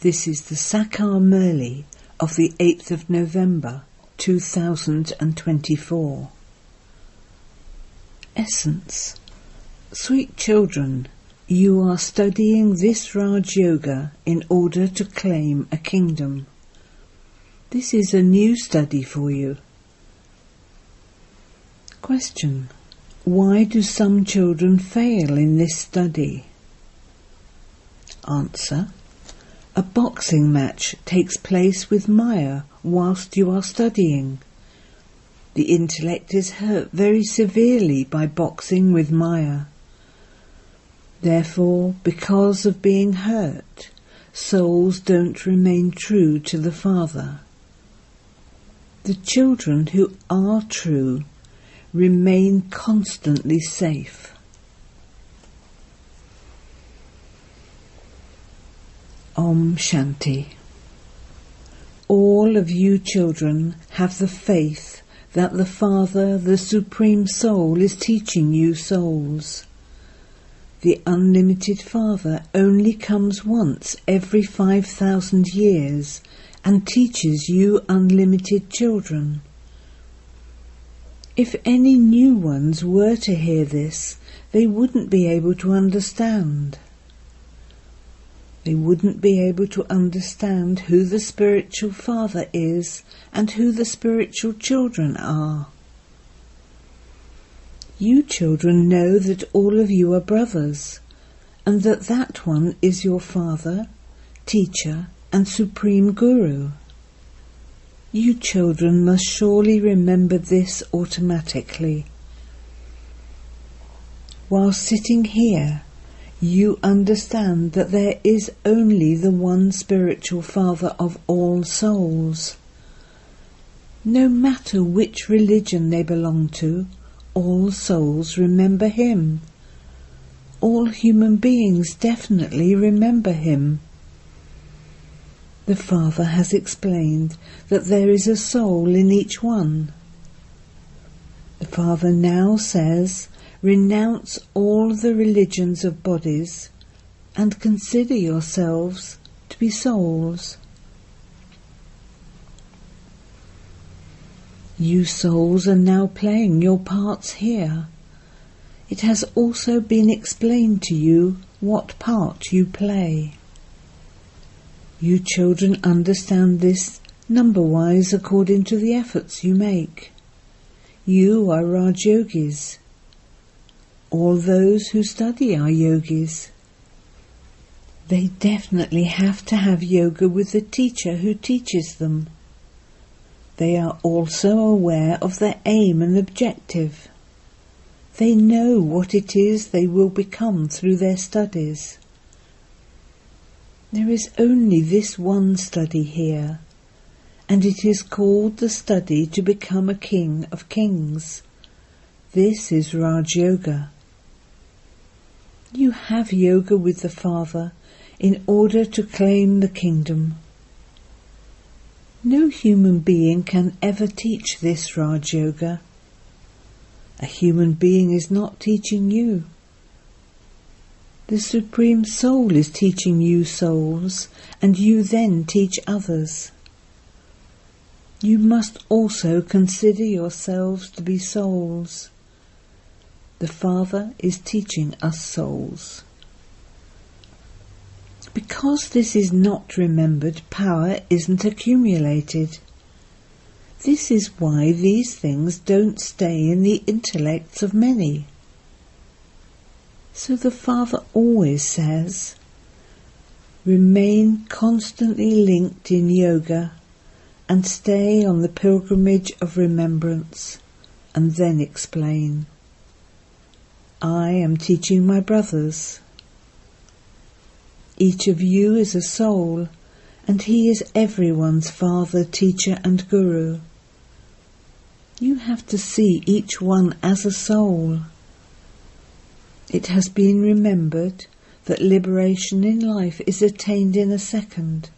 This is the Sakar Murli of the 8th of November 2024. Essence. Sweet children, you are studying this Raj Yoga in order to claim a kingdom. This is a new study for you. Question. Why do some children fail in this study? Answer. A boxing match takes place with Maya whilst you are studying. The intellect is hurt very severely by boxing with Maya. Therefore, because of being hurt, souls don't remain true to the Father. The children who are true remain constantly safe. Om Shanti. All of you children have the faith that the Father, the Supreme Soul, is teaching you souls. The unlimited Father only comes once every 5,000 years and teaches you unlimited children. If any new ones were to hear this, they wouldn't be able to understand. They wouldn't be able to understand who the spiritual Father is and who the spiritual children are. You children know that all of you are brothers, and that that one is your Father, Teacher, and Supreme Guru. You children must surely remember this automatically. While sitting here, you understand that there is only the one spiritual Father of all souls. No matter which religion they belong to, all souls remember him. All human beings definitely remember him. The Father has explained that there is a soul in each one. The Father now says, renounce all the religions of bodies and consider yourselves to be souls. You souls are now playing your parts here. It has also been explained to you what part you play. You children understand this number-wise according to the efforts you make. You are Raj Yogis. All those who study are yogis. They definitely have to have yoga with the teacher who teaches them. They are also aware of their aim and objective. They know what it is they will become through their studies. There is only this one study here, and it is called the study to become a king of kings. This is Raj Yoga. You have yoga with the Father in order to claim the kingdom. No human being can ever teach this Raj Yoga. A human being is not teaching you. The Supreme Soul is teaching you souls, and you then teach others. You must also consider yourselves to be souls. The Father is teaching us souls. Because this is not remembered, power isn't accumulated. This is why these things don't stay in the intellects of many. So the Father always says, remain constantly linked in yoga and stay on the pilgrimage of remembrance, and then explain. I am teaching my brothers. Each of you is a soul, and he is everyone's Father, Teacher and Guru. You have to see each one as a soul. It has been remembered that liberation in life is attained in a second,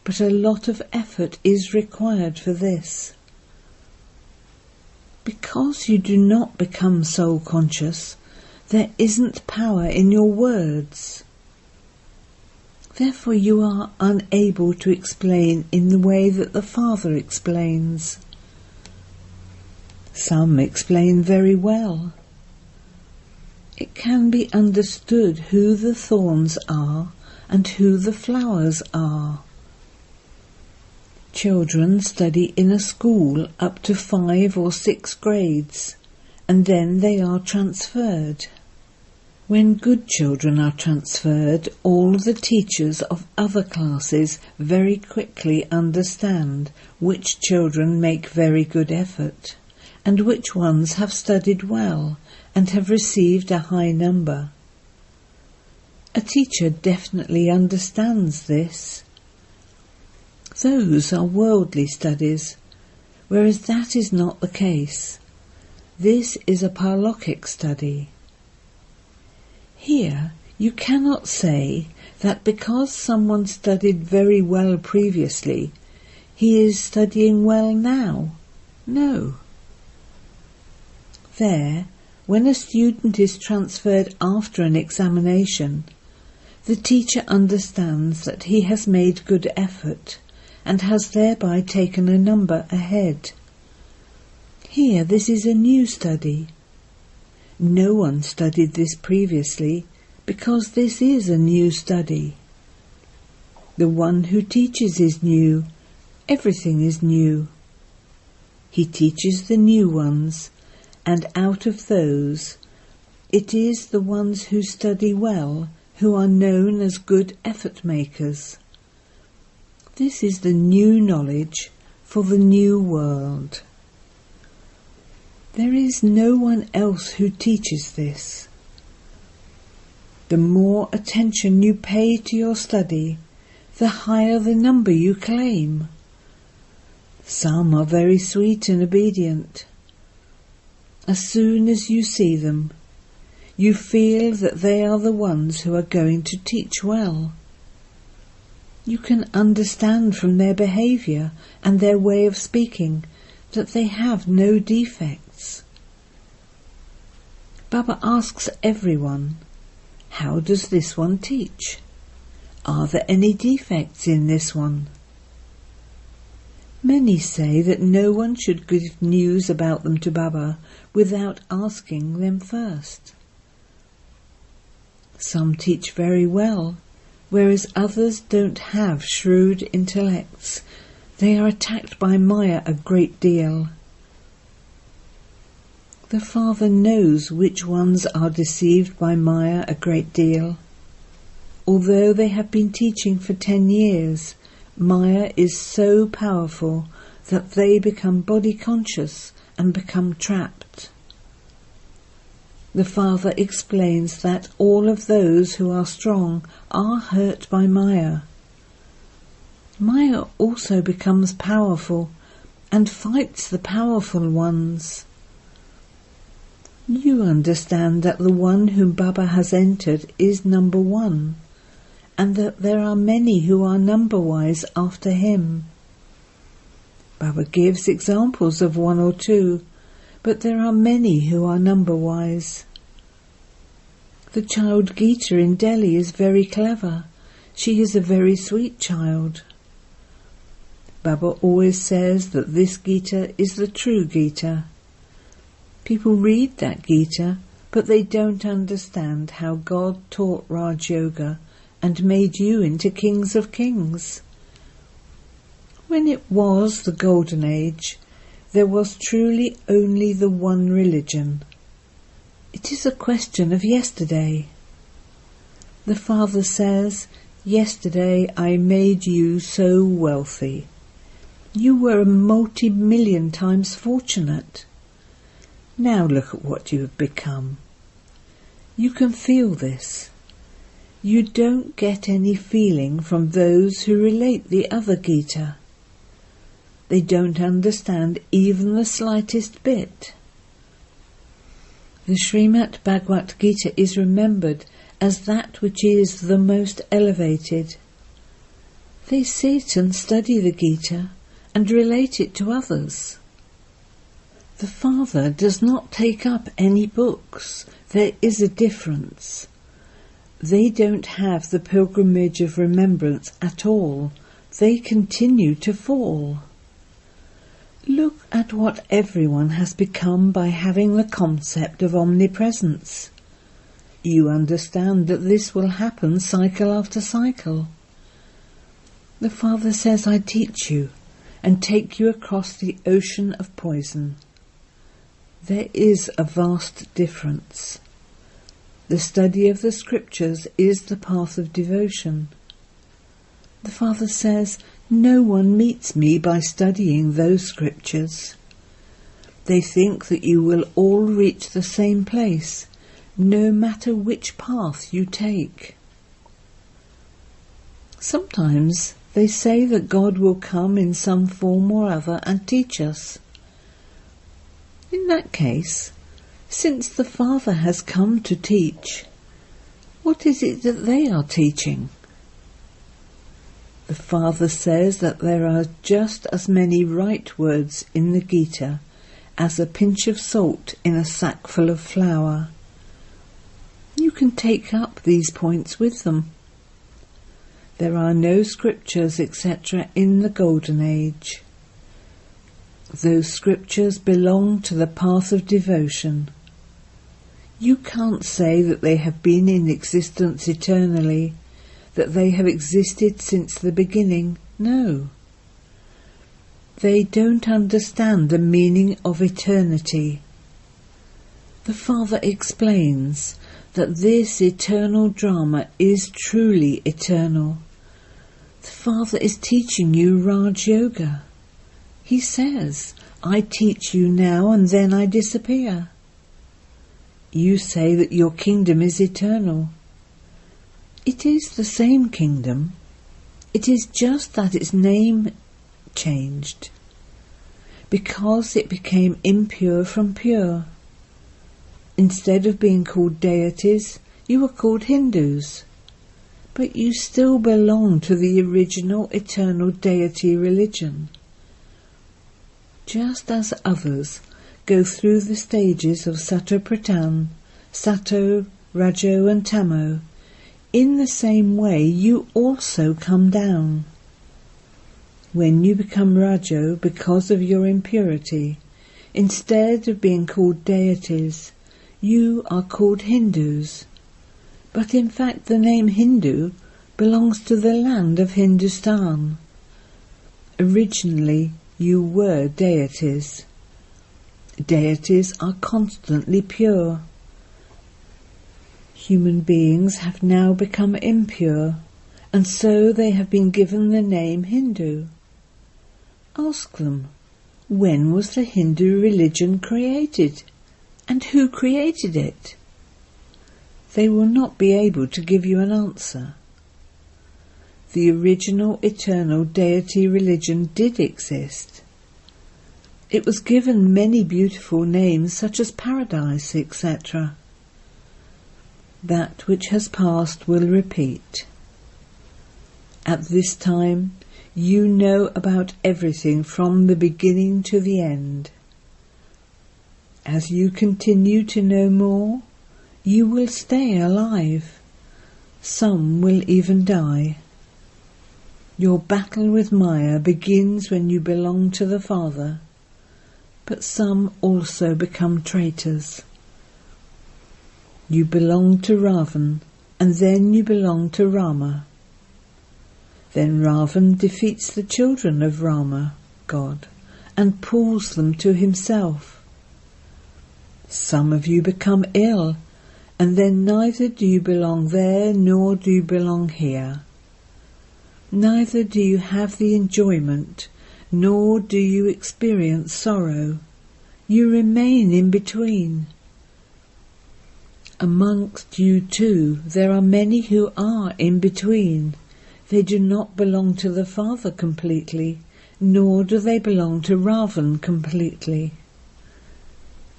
but a lot of effort is required for this. Because you do not become soul conscious, there isn't power in your words. Therefore you are unable to explain in the way that the Father explains. Some explain very well. It can be understood who the thorns are and who the flowers are. Children study in a school up to 5 or 6 grades, and then they are transferred. When good children are transferred, all the teachers of other classes very quickly understand which children make very good effort, and which ones have studied well and have received a high number. A teacher definitely understands this. Those are worldly studies, whereas that is not the case. This is a paralokic study. Here you cannot say that because someone studied very well previously, he is studying well now. No. There, when a student is transferred after an examination, the teacher understands that he has made good effort and has thereby taken a number ahead. Here this is a new study. No one studied this previously because this is a new study. The one who teaches is new. Everything is new. He teaches the new ones, and out of those, it is the ones who study well who are known as good effort makers. This is the new knowledge for the new world. There is no one else who teaches this. The more attention you pay to your study, the higher the number you claim. Some are very sweet and obedient. As soon as you see them, you feel that they are the ones who are going to teach well. You can understand from their behaviour and their way of speaking that they have no defects. Baba asks everyone, how does this one teach? Are there any defects in this one? Many say that no one should give news about them to Baba without asking them first. Some teach very well, whereas others don't have shrewd intellects. They are attacked by Maya a great deal. The Father knows which ones are deceived by Maya a great deal. Although they have been teaching for 10 years, Maya is so powerful that they become body conscious and become trapped. The Father explains that all of those who are strong are hurt by Maya. Maya also becomes powerful and fights the powerful ones. You understand that the one whom Baba has entered is number 1, and that there are many who are number-wise after him. Baba gives examples of 1 or 2, but there are many who are number-wise. The child Gita in Delhi is very clever. She is a very sweet child. Baba always says that this Gita is the true Gita. People read that Gita, but they don't understand how God taught Raj Yoga and made you into kings of kings. When it was the Golden Age, there was truly only the one religion. It is a question of yesterday. The Father says, yesterday I made you so wealthy. You were a multi-million times fortunate. Now look at what you have become. You can feel this. You don't get any feeling from those who relate the other Gita. They don't understand even the slightest bit. The Srimad Bhagavad Gita is remembered as that which is the most elevated. They sit and study the Gita and relate it to others. The Father does not take up any books. There is a difference. They don't have the pilgrimage of remembrance at all. They continue to fall. Look at what everyone has become by having the concept of omnipresence. You understand that this will happen cycle after cycle. The Father says, I teach you and take you across the ocean of poison. There is a vast difference. The study of the scriptures is the path of devotion. The Father says, no one meets me by studying those scriptures. They think that you will all reach the same place, no matter which path you take. Sometimes they say that God will come in some form or other and teach us. In that case, since the Father has come to teach, what is it that they are teaching? The Father says that there are just as many right words in the Gita as a pinch of salt in a sack full of flour. You can take up these points with them. There are no scriptures, etc. in the Golden Age. Those scriptures belong to the path of devotion. You can't say that they have been in existence eternally, that they have existed since the beginning. No. They don't understand the meaning of eternity. The Father explains that this eternal drama is truly eternal. The Father is teaching you Raj Yoga. He says, I teach you now and then I disappear. You say that your kingdom is eternal. It is the same kingdom. It is just that its name changed, because it became impure from pure. Instead of being called deities, you were called Hindus. But you still belong to the original eternal deity religion. Just as others go through the stages of Sato Pratan, Sato, Rajo and Tamo, in the same way you also come down. When you become Rajo because of your impurity, instead of being called deities, you are called Hindus. But in fact the name Hindu belongs to the land of Hindustan. Originally you were deities. Deities are constantly pure. Human beings have now become impure, and so they have been given the name Hindu. Ask them, when was the Hindu religion created, and who created it? They will not be able to give you an answer. The original eternal deity religion did exist. It was given many beautiful names such as paradise, etc. That which has passed will repeat. At this time, you know about everything from the beginning to the end. As you continue to know more, you will stay alive. Some will even die. Your battle with Maya begins when you belong to the Father, but some also become traitors. You belong to Ravan, and then you belong to Rama. Then Ravan defeats the children of Rama, God, and pulls them to himself. Some of you become ill, and then neither do you belong there nor do you belong here. Neither do you have the enjoyment, nor do you experience sorrow. You remain in between. Amongst you too, there are many who are in between. They do not belong to the Father completely, nor do they belong to Ravan completely.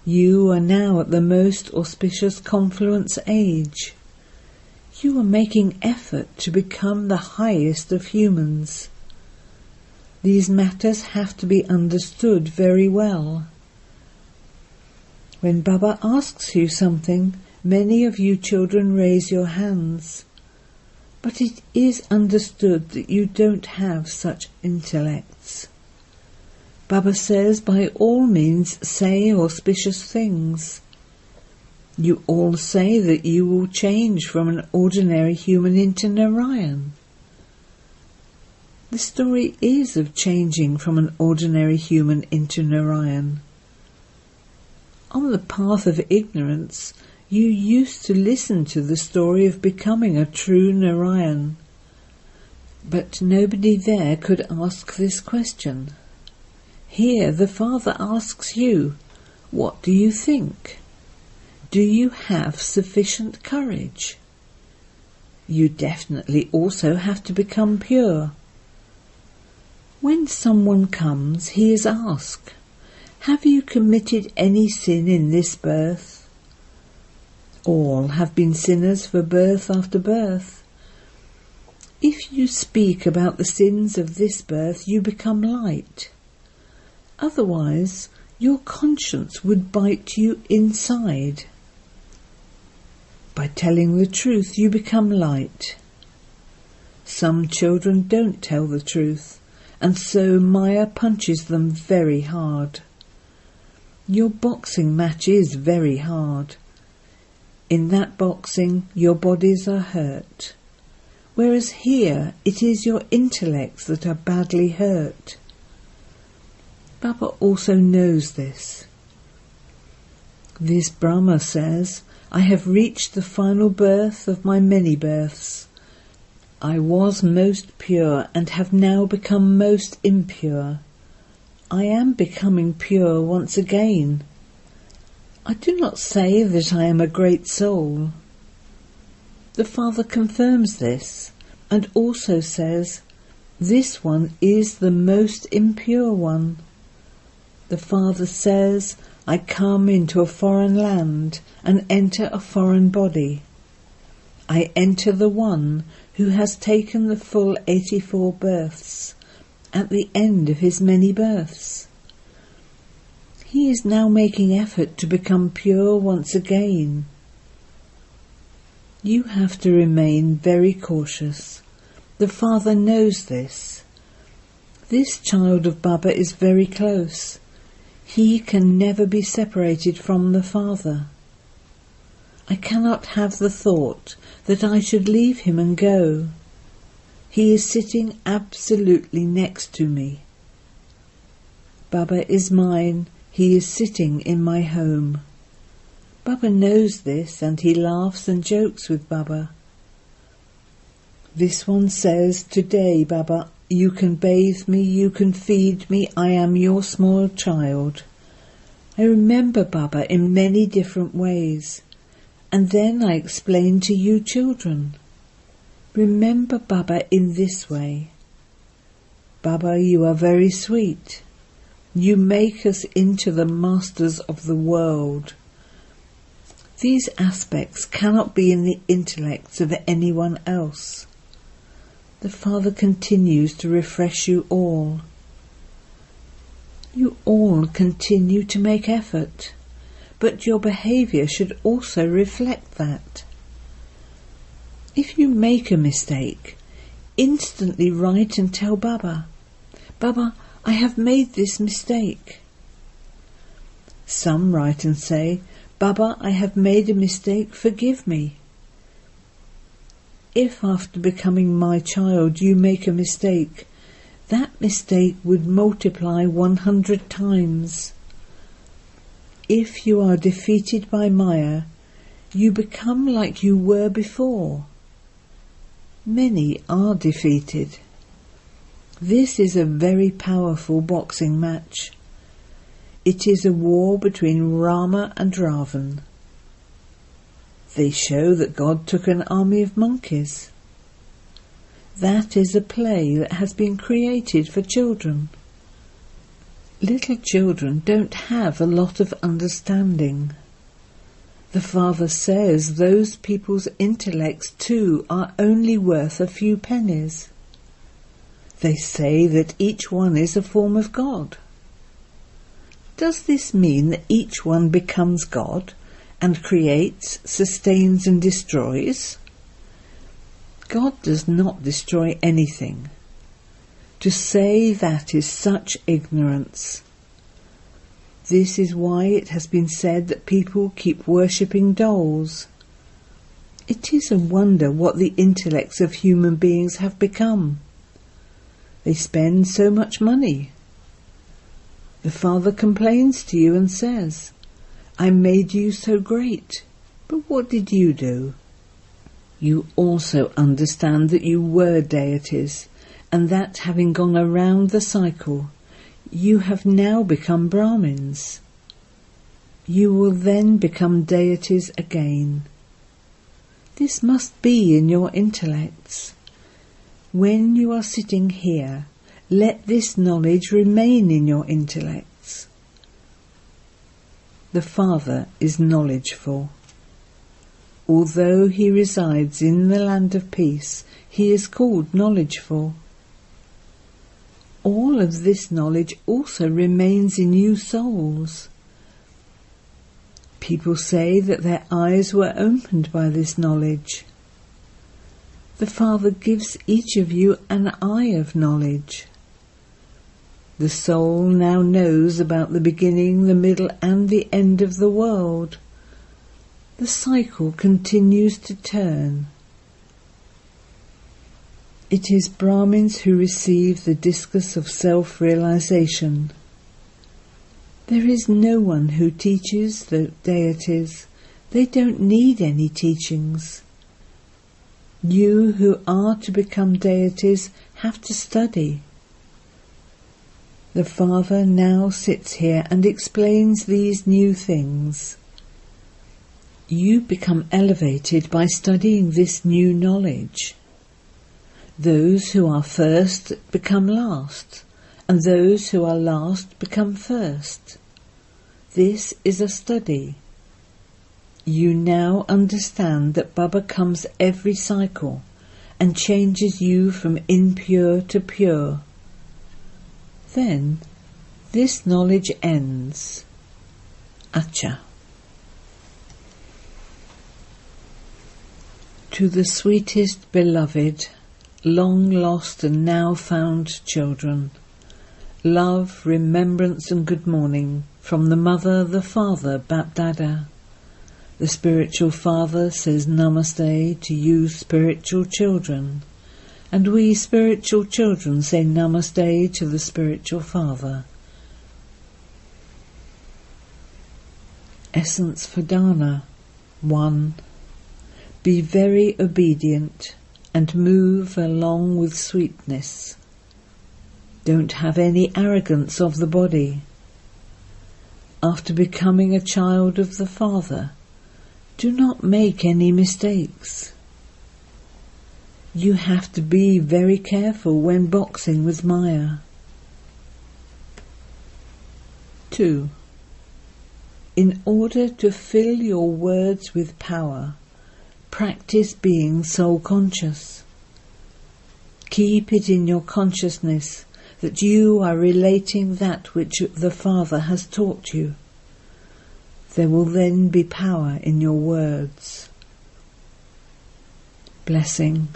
You are now at the most auspicious confluence age. You are making effort to become the highest of humans. These matters have to be understood very well. When Baba asks you something Many of you children raise your hands, but it is understood that you don't have such intellects. Baba says, by all means say auspicious things. You all say that you will change from an ordinary human into Narayan. The story is of changing from an ordinary human into Narayan. On the path of ignorance, you used to listen to the story of becoming a true Narayan, but nobody there could ask this question. Here the Father asks you, what do you think? Do you have sufficient courage? You definitely also have to become pure. When someone comes, he is asked, have you committed any sin in this birth? All have been sinners for birth after birth. If you speak about the sins of this birth, you become light. Otherwise, your conscience would bite you inside. By telling the truth, you become light. Some children don't tell the truth, and so Maya punches them very hard. Your boxing match is very hard. In that boxing, your bodies are hurt, whereas here it is your intellects that are badly hurt. Baba also knows this. This Brahma says, I have reached the final birth of my many births. I was most pure and have now become most impure. I am becoming pure once again. I do not say that I am a great soul. The Father confirms this and also says, this one is the most impure one. The Father says, I come into a foreign land and enter a foreign body. I enter the one who has taken the full 84 births at the end of his many births. He is now making effort to become pure once again. You have to remain very cautious. The Father knows this. This child of Baba is very close. He can never be separated from the Father. I cannot have the thought that I should leave him and go. He is sitting absolutely next to me. Baba is mine. He is sitting in my home. Baba knows this and he laughs and jokes with Baba. This one says, today, Baba, you can bathe me, you can feed me, I am your small child. I remember Baba in many different ways, and then I explain to you children. Remember Baba in this way. Baba, you are very sweet. You make us into the masters of the world. These aspects cannot be in the intellects of anyone else. The Father continues to refresh you all. You all continue to make effort, but your behaviour should also reflect that. If you make a mistake, instantly write and tell Baba, Baba, I have made this mistake. Some write and say, Baba, I have made a mistake, forgive me. If after becoming my child you make a mistake, that mistake would multiply 100 times. If you are defeated by Maya, you become like you were before. Many are defeated. This is a very powerful boxing match. It is a war between Rama and Ravan. They show that God took an army of monkeys. That is a play that has been created for children. Little children don't have a lot of understanding. The Father says those people's intellects too are only worth a few pennies. They say that each one is a form of God. Does this mean that each one becomes God and creates, sustains and destroys? God does not destroy anything. To say that is such ignorance. This is why it has been said that people keep worshipping dolls. It is a wonder what the intellects of human beings have become. They spend so much money. The Father complains to you and says, I made you so great, but what did you do? You also understand that you were deities, and that having gone around the cycle, you have now become Brahmins. You will then become deities again. This must be in your intellects. When you are sitting here, let this knowledge remain in your intellects. The Father is knowledgeful. Although he resides in the land of peace, he is called knowledgeful. All of this knowledge also remains in you souls. People say that their eyes were opened by this knowledge. The Father gives each of you an eye of knowledge. The soul now knows about the beginning, the middle and the end of the world. The cycle continues to turn. It is Brahmins who receive the discus of self-realization. There is no one who teaches the deities. They don't need any teachings. You who are to become deities have to study. The Father now sits here and explains these new things. You become elevated by studying this new knowledge. Those who are first become last, and those who are last become first. This is a study. You now understand that Baba comes every cycle and changes you from impure to pure. Then this knowledge ends. Acha. To the sweetest beloved, long lost and now found children, love, remembrance and good morning from the Mother, the Father, BapDada. The spiritual Father says Namaste to you spiritual children, and we spiritual children say Namaste to the spiritual Father. Essence for Dana. 1. Be very obedient and move along with sweetness. Don't have any arrogance of the body. After becoming a child of the Father, do not make any mistakes. You have to be very careful when boxing with Maya. 2. In order to fill your words with power, practice being soul-conscious. Keep it in your consciousness that you are relating that which the Father has taught you. There will then be power in your words. Blessing.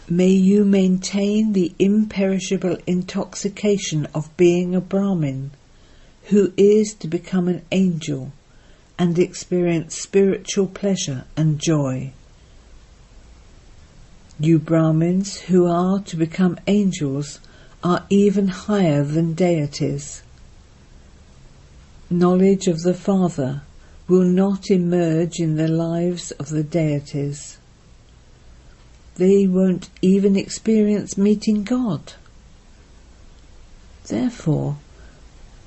May you maintain the imperishable intoxication of being a Brahmin, who is to become an angel and experience spiritual pleasure and joy. You Brahmins who are to become angels are even higher than deities. Knowledge of the Father will not emerge in the lives of the deities. They won't even experience meeting God. Therefore,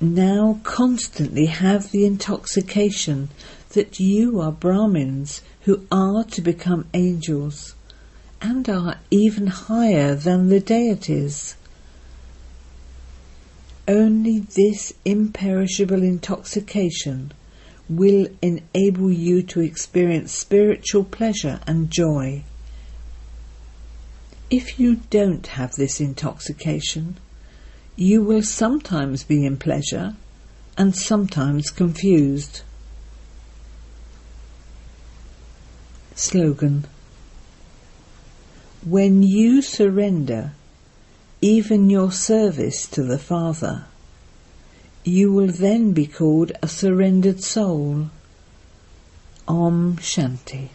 now constantly have the intoxication that you are Brahmins who are to become angels and are even higher than the deities. Only this imperishable intoxication will enable you to experience spiritual pleasure and joy. If you don't have this intoxication, you will sometimes be in pleasure and sometimes confused. Slogan. When you surrender even your service to the Father, you will then be called a surrendered soul. Om Shanti.